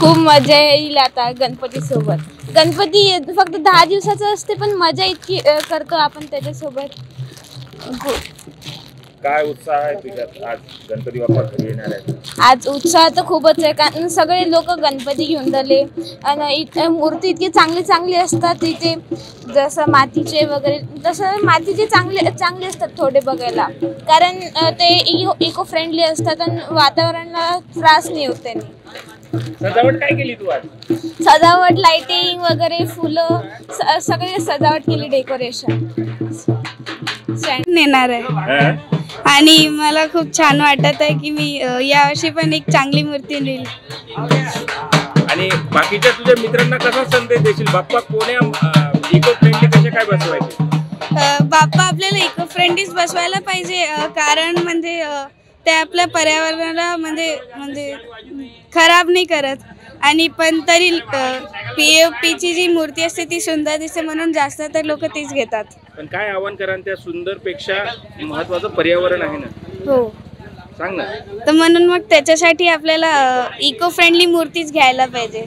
खूप मजा येईल आता गणपती सोबत. गणपती फक्त 10 दिवसाचा असते पण मजा इतकी करतो आपण त्याच्यासोबत. काय उत्साह आहे तुझ्यात आज गणपती बाप्पा घरी येणार आहे? आज उत्साह तर खूपच आहे कारण सगळे लोक गणपती घेऊन आले आणि मूर्ती इतकी चांगली चांगली असतात इथे, जसं मातीचे वगैरे, तसं मातीचे चांगले असतात थोडे बघायला, कारण ते इको फ्रेंडली असतात आणि वातावरणाला त्रास नाही होत त्यांनी. सजावट काय केली तू आज? सजावट लाइटिंग वगैरे फुलं सगळे सजावट केली, डेकोरेशन नेणार आहे आणि मला खूप छान वाटत आहे की मी यावर्षी पण एक चांगली मूर्ती नेईल. आणि बाकीच्या तुझ्या मित्रांना कसा संदेश देशील? बाप्पा कोण्या इको फ्रेंडली कसे काय बसवायचे? बाप्पा आपल्याला इको फ्रेंडलीच बसवायला पाहिजे, कारण म्हणजे ते आपल्या पर्यावरणाला म्हणजे खराब नाही करत आणि पण तरी POPची जी मूर्ती असते ती सुंदर दिसते म्हणून जास्त तर लोक तीच घेतात. पण काय आव्हान करा, त्या सुंदर पेक्षा महत्वाचं पर्यावरण आहे ना. हो सांग ना. तर म्हणून मग त्याच्यासाठी आपल्याला इको फ्रेंडली मूर्तीच घ्यायला पाहिजे.